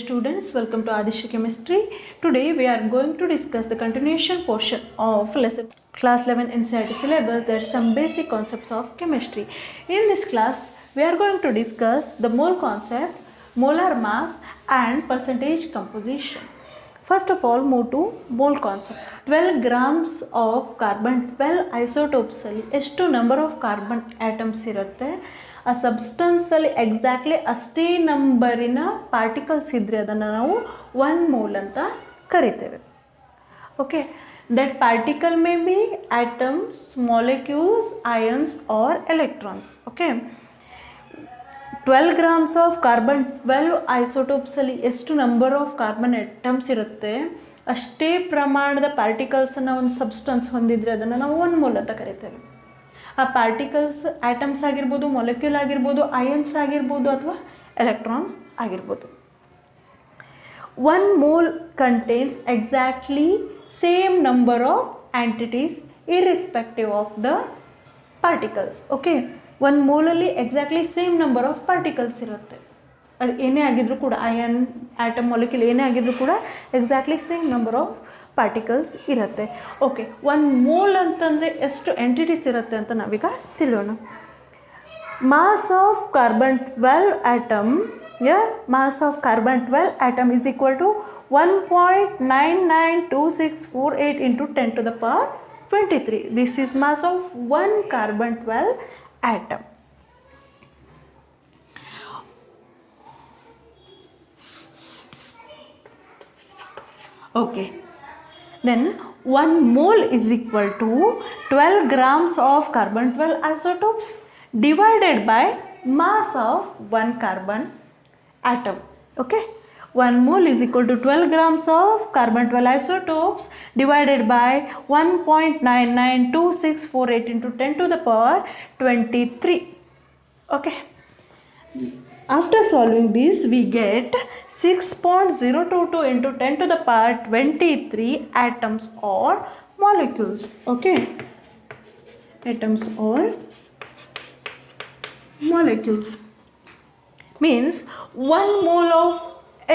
students, welcome to Adishya Chemistry. Today we are going to discuss the continuation portion of lesson class 11 NCERT syllabus, that is some basic concepts of chemistry. In this class we are going to discuss the mole concept, molar mass and percentage composition. First of all, move to mole concept. 12 grams of carbon, 12 isotopes ಅಲ್ಲಿ ಎಷ್ಟು number of carbon atoms ಇರುತ್ತೆ, ಆ ಸಬ್ಸ್ಟೆನ್ಸಲ್ಲಿ exactly ಅಷ್ಟೇ ನಂಬರಿನ particles ಇದ್ದರೆ ಅದನ್ನು ನಾವು 1 mole ಅಂತ ಕರಿತೇವೆ. Okay, that particle may be atoms, molecules, ions R electrons. Okay, 12 grams of carbon, 12 ಐಸೋಟೋಪ್ಸಲ್ಲಿ ಎಷ್ಟು ನಂಬರ್ ಆಫ್ ಕಾರ್ಬನ್ ಆಟಮ್ಸ್ ಇರುತ್ತೆ ಅಷ್ಟೇ ಪ್ರಮಾಣದ ಪಾರ್ಟಿಕಲ್ಸನ್ನು ಒಂದು ಸಬ್ಸ್ಟೆನ್ಸ್ ಹೊಂದಿದ್ರೆ ಅದನ್ನು ನಾವು 1 ಮೋಲ್ ಅಂತ ಕರಿತೇವೆ. ಆ ಪಾರ್ಟಿಕಲ್ಸ್ ಆಟಮ್ಸ್ ಆಗಿರ್ಬೋದು, ಮೊಲಿಕ್ಯೂಲ್ ಆಗಿರ್ಬೋದು, ಅಯನ್ಸ್ ಆಗಿರ್ಬೋದು ಅಥವಾ ಎಲೆಕ್ಟ್ರಾನ್ಸ್ ಆಗಿರ್ಬೋದು. 1 mole contains exactly same number of entities irrespective of the particles. Okay, 1 ಮೋಲಲ್ಲಿ exactly same number of particles ಇರುತ್ತೆ. ಅದು ಏನೇ ಆಗಿದ್ರು ಕೂಡ, ಅಯನ್, ಆಟಮ್, ಮೊಲಿಕ್ಯೂಲ್ ಏನೇ ಆಗಿದ್ರು ಕೂಡ exactly same number of particles ಇರುತ್ತೆ. ಓಕೆ, 1 ಮೋಲ್ ಅಂತಂದರೆ ಎಷ್ಟು ಎಂಟಿಟೀಸ್ ಇರುತ್ತೆ ಅಂತ ನಾವೀಗ ತಿಳಿಯೋಣ. Mass of carbon 12 atom, mass of carbon 12 atom is equal to 1.992648 into 10 to the power 23. This is mass of 1 carbon 12 atom. Okay, then 1 mole is equal to 12 grams of carbon 12 isotopes divided by mass of 1 carbon atom. Okay, 1 mole is equal to 12 grams of carbon 12 isotopes divided by 1.992648 into 10 to the power 23. Okay, after solving this we get 6.022 into 10 to the power 23 atoms or molecules. Okay, atoms or molecules means 1 mole of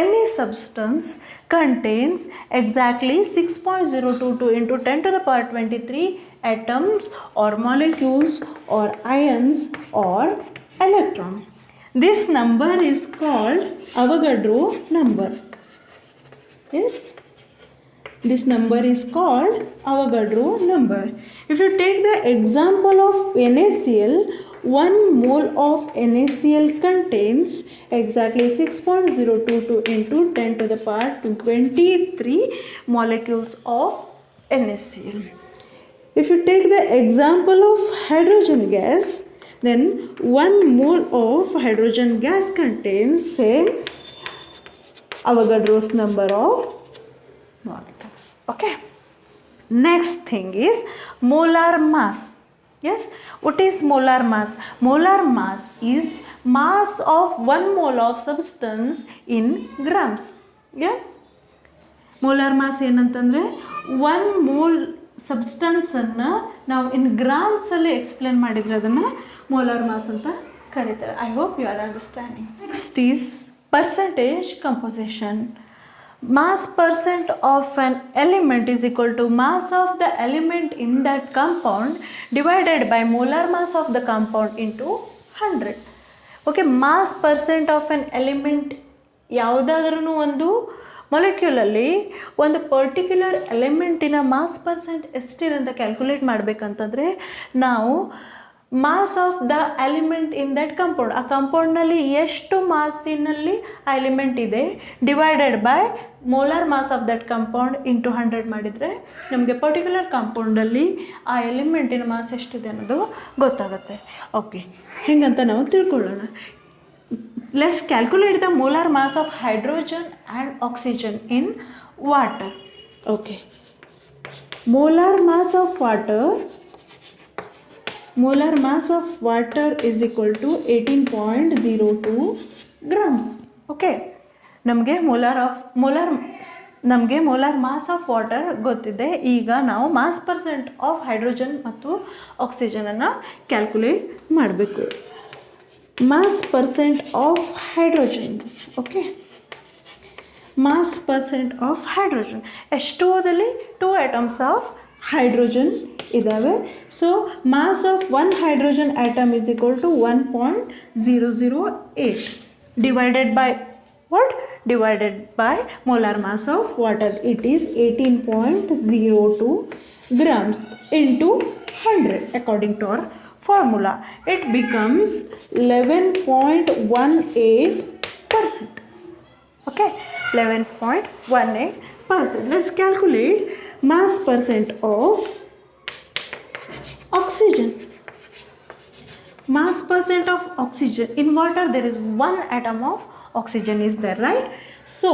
any substance contains exactly 6.022 into 10 to the power 23 atoms or molecules or ions or electron. This number is called Avogadro number. Yes, this number is called Avogadro number. If you take the example of NaCl, 1 mole of NaCl contains exactly 6.022 into 10 to the power 23 molecules of NaCl. If you take the example of hydrogen gas, then 1 mole of hydrogen gas contains same Avogadro's number of molecules. Okay, next thing is molar mass. Yes, what is molar mass? Molar mass is mass of 1 mole of substance in grams. Yeah, molar mass ಏನಂತಂದರೆ 1 mole ಸಬ್ಸ್ಟೆನ್ಸನ್ನು ನಾವು ಇನ್ ಗ್ರಾಮ್ಸಲ್ಲಿ explain ಮಾಡಿದರೆ ಅದನ್ನು molar mass ಅಂತ ಕರೀತಾರೆ. I hope you are understanding. Next is percentage composition. Mass percent of an element is equal to mass of the element in that compound divided by molar mass of the compound into 100. Okay, mass percent of an element ಯಾವುದಾದ್ರೂ ಒಂದು ಮೊಲಿಕ್ಯೂಲಲ್ಲಿ ಒಂದು particular ಎಲಿಮೆಂಟಿನ mass percent ಎಷ್ಟಿದೆ ಅಂತ calculate ಮಾಡಬೇಕಂತಂದರೆ ನಾವು mass of the element in that compound, ಆ ಕಂಪೌಂಡ್ನಲ್ಲಿ ಎಷ್ಟು ಮಾಸಿನಲ್ಲಿ ಆ ಎಲಿಮೆಂಟ್ ಇದೆ divided by molar mass of that compound into 100 ಮಾಡಿದರೆ ನಮಗೆ ಪರ್ಟಿಕ್ಯುಲರ್ ಕಂಪೌಂಡಲ್ಲಿ ಆ ಎಲಿಮೆಂಟಿನ ಮಾಸ್ ಎಷ್ಟಿದೆ ಅನ್ನೋದು ಗೊತ್ತಾಗುತ್ತೆ. ಓಕೆ, ಹೆಂಗಂತ ನಾವು ತಿಳ್ಕೊಳ್ಳೋಣ. Let's calculate the molar mass of hydrogen and oxygen in water. Okay, molar mass of water is equal to 18.02 grams. Okay, ನಮಗೆ molar mass of water ಗೊತ್ತಿದೆ. ಈಗ ನಾವು ಮಾಸ್ ಪರ್ಸೆಂಟ್ ಆಫ್ ಹೈಡ್ರೋಜನ್ ಮತ್ತು ಆಕ್ಸಿಜನನ್ನು ಕ್ಯಾಲ್ಕುಲೇಟ್ ಮಾಡಬೇಕು. mass percent of hydrogen. Okay, mass percent of hydrogen. H2O two atoms of hydrogen ಇದ್ದಾವೆ. So mass of one hydrogen atom is equal to 1.008 divided by what? Divided by molar mass of water. It is 18.02 grams into 100 according to our formula. It becomes 11.18%. Okay, 11.18%. Let's calculate mass percent of oxygen. Mass percent of oxygen. In water there is one atom of oxygen is there, right? So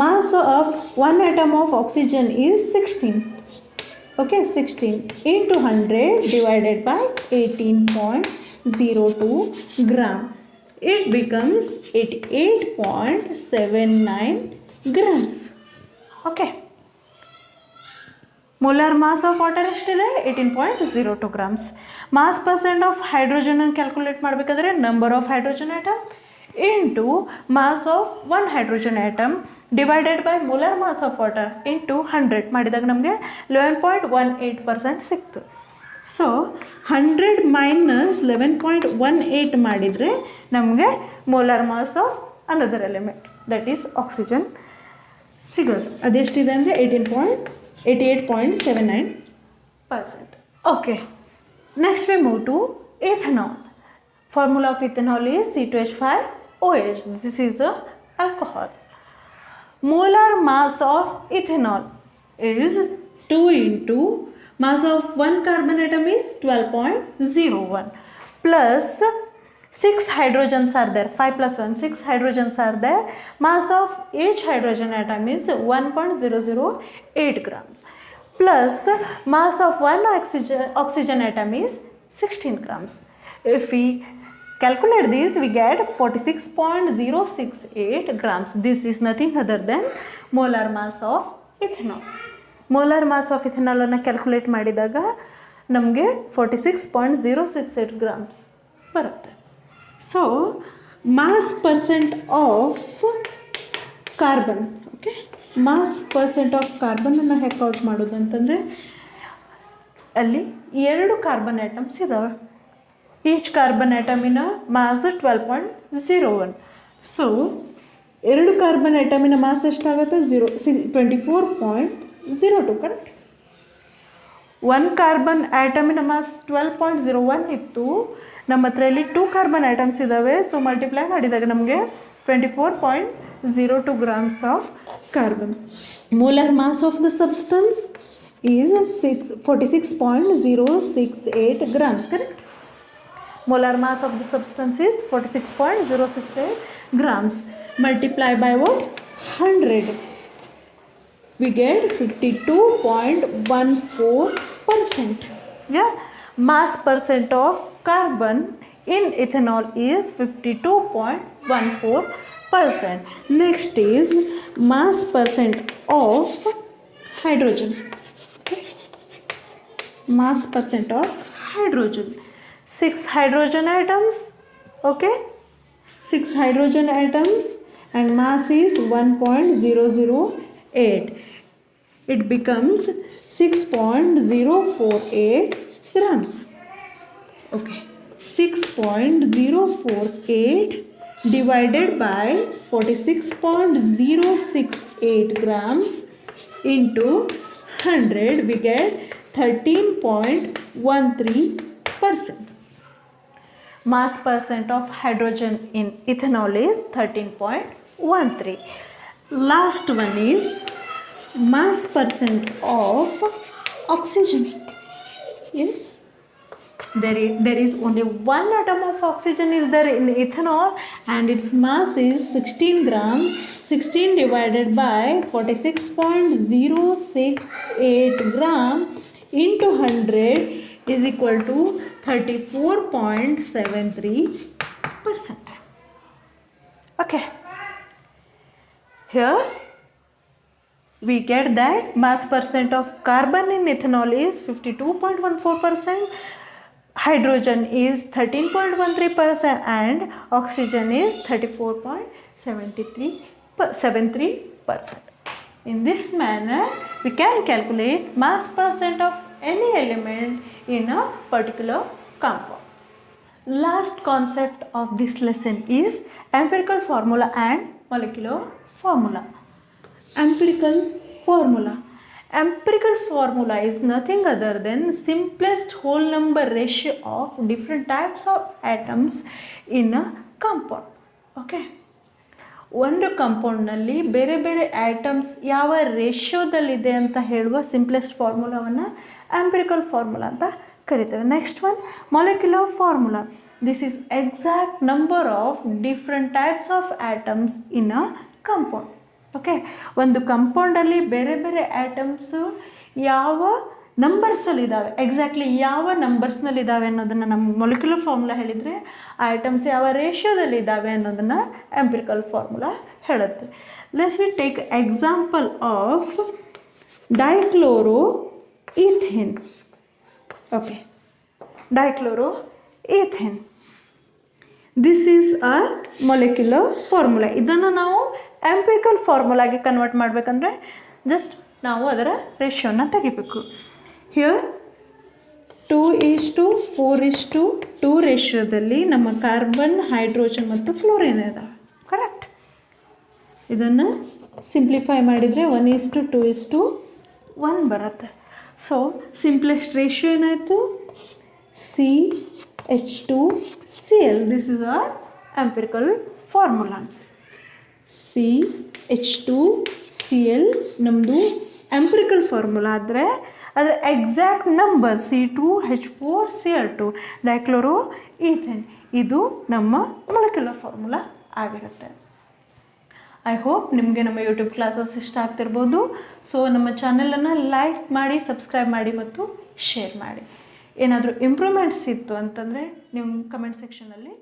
mass of one atom of oxygen is 16. Okay, 16 into 100 divided by 18.02 gram. It becomes 88.79 grams. Okay. Molar mass of water ಎಷ್ಟಿದೆ? 18.02 grams. Mass percent of hydrogen ಅನ್ನು calculate ಮಾಡಬೇಕಾದ್ರೆ number of hydrogen atom into mass of one hydrogen atom divided by molar mass of water into 100 ಮಾಡಿದಾಗ ನಮಗೆ 11.18% ಸಿಕ್ತು. So 100 minus 11.18 ಮಾಡಿದರೆ ನಮಗೆ molar mass of another element that is oxygen ಸಿಗೋದು. ಅದೆಷ್ಟಿದೆ ಅಂದರೆ 88.79%. Okay, next we move to ethanol. Formula of ethanol is C2H5OH. This is a alcohol. Molar mass of ethanol is 2 into mass of one carbon atom is 12.01 plus 6 hydrogens are there. 5 plus 1, 6 hydrogens are there. Mass of each hydrogen atom is 1.008 grams plus mass of one oxygen atom is 16 grams. If we calculate this, we get 46.068 grams. This is nothing other than molar mass of ethanol. Molar mass of ethanol ಅನ್ನು calculate ಮಾಡಿದಾಗ ನಮಗೆ 46.068 grams ಬರುತ್ತೆ. So mass percent of carbon. Okay, mass percent of ಕಾರ್ಬನನ್ನು ಹೇಗೆ out ಮಾಡೋದು ಅಂತಂದರೆ ಅಲ್ಲಿ 2 carbon items ಇದ್ದಾವೆ. ಈಚ್ ಕಾರ್ಬನ್ ಐಟಮಿನ ಮಾಸ್ 12.01. ಸೊ 2 ಕಾರ್ಬನ್ ಐಟಮಿನ ಮಾಸ್ ಎಷ್ಟಾಗುತ್ತೆ? 24.02. ಕರೆಕ್ಟ್. 1 ಕಾರ್ಬನ್ ಐಟಮಿನ ಮಾಸ್ 12.01 ಇತ್ತು. ನಮ್ಮ ಹತ್ರ ಇಲ್ಲಿ 2 ಕಾರ್ಬನ್ ಐಟಮ್ಸ್ ಇದ್ದಾವೆ. ಸೊ ಮಲ್ಟಿಪ್ಲೈ ಮಾಡಿದಾಗ ನಮಗೆ 24.02 grams of carbon. Molar mass of the substance is 46.068 grams. Correct. Molar mass of the substance is 46.068 grams. Multiply by what? 100. We get 52.14%. Yeah. Mass percent of carbon in ethanol is 52.14%. Next is mass percent of hydrogen. Okay. Mass percent of hydrogen. 6 hydrogen atoms. Okay, 6 hydrogen atoms and mass is 1.008. It becomes 6.048 grams. Okay, 6.048 divided by 46.068 grams into 100, we get 13.13%. Mass percent of hydrogen in ethanol is 13.13. Last one is mass percent of oxygen. Yes, there is only one atom of oxygen is there in ethanol and its mass is 16 gram. 16 divided by 46.068 gram into 100 is equal to 34.73%. Okay, here we get that mass percent of carbon in ethanol is 52.14%, hydrogen is 13.13% and oxygen is 34.73%. 73%. In this manner, we can calculate mass percent of any element in a particular compound. Last concept of this lesson is empirical formula and molecular formula. Empirical formula. Empirical formula is nothing other than simplest whole number ratio of different types of atoms in a compound. Okay. ಒಂದು ಕಂಪೌಂಡ್ನಲ್ಲಿ ಬೇರೆ ಬೇರೆ items ಯಾವ ರೇಷ್ಯೋದಲ್ಲಿದೆ ಅಂತ ಹೇಳುವ simplest ಫಾರ್ಮುಲಾವನ್ನು empirical formula ಅಂತ ಕರಿತೇವೆ. Next one molecular formula. This is exact number of different types of atoms in a compound. Okay, ಒಂದು ಕಂಪೌಂಡಲ್ಲಿ ಬೇರೆ ಬೇರೆ ಆಟಮ್ಸು ಯಾವ ನಂಬರ್ಸಲ್ಲಿದ್ದಾವೆ, ಎಕ್ಸಾಕ್ಟ್ಲಿ ಯಾವ ನಂಬರ್ಸ್ನಲ್ಲಿದ್ದಾವೆ ಅನ್ನೋದನ್ನು ನಮ್ಮ ಮೊಲಿಕ್ಯುಲರ್ ಫಾರ್ಮುಲಾ ಹೇಳಿದರೆ, ಆ ಐಟಮ್ಸ್ ಯಾವ ರೇಷ್ಯೋದಲ್ಲಿದ್ದಾವೆ ಅನ್ನೋದನ್ನು ಎಂಪಿರಿಕಲ್ ಫಾರ್ಮುಲಾ ಹೇಳುತ್ತೆ. Let's we take example of dichloro ethane. Okay, dichloro ethane, this is a molecular formula. ಇದನ್ನು ನಾವು ಎಂಪಿರಿಕಲ್ ಫಾರ್ಮುಲಾಗೆ ಕನ್ವರ್ಟ್ ಮಾಡಬೇಕಂದ್ರೆ ಜಸ್ಟ್ ನಾವು ಅದರ ರೇಷ್ಯೋನ ತೆಗಿಬೇಕು. ಹಿಯರ್ 2:4:2 ರೇಷ್ಯೋದಲ್ಲಿ ನಮ್ಮ ಕಾರ್ಬನ್, ಹೈಡ್ರೋಜನ್ ಮತ್ತು ಕ್ಲೋರಿನ್ ಇದಾವೆ. ಕರೆಕ್ಟ್. ಇದನ್ನು ಸಿಂಪ್ಲಿಫೈ ಮಾಡಿದರೆ 1:2:1 ಬರುತ್ತೆ. ಸೊ ಸಿಂಪ್ಲೆಸ್ಟ್ ರೇಷ್ಯೋ ಏನಾಯಿತು? CH2Cl. This is our empirical formula. CH2Cl ನಮ್ಮದು ಎಂಪಿರಿಕಲ್ ಫಾರ್ಮುಲಾ ಆದರೆ ಅದರ exact number C2H4Cl2 dichloro ethane. ಇದು ನಮ್ಮ ಮೊಲಿಕ್ಯುಲರ್ ಫಾರ್ಮುಲಾ ಆಗಿರುತ್ತೆ. ಐ ಹೋಪ್ ನಿಮಗೆ ನಮ್ಮ ಯೂಟ್ಯೂಬ್ ಕ್ಲಾಸಸ್ ಇಷ್ಟ ಆಗ್ತಿರ್ಬೋದು. ಸೊ ನಮ್ಮ ಚಾನಲನ್ನು ಲೈಕ್ ಮಾಡಿ, ಸಬ್ಸ್ಕ್ರೈಬ್ ಮಾಡಿ ಮತ್ತು ಶೇರ್ ಮಾಡಿ. ಏನಾದರೂ ಇಂಪ್ರೂವ್ಮೆಂಟ್ಸ್ ಇತ್ತು ಅಂತಂದರೆ ನಿಮ್ಮ ಕಮೆಂಟ್ ಸೆಕ್ಷನಲ್ಲಿ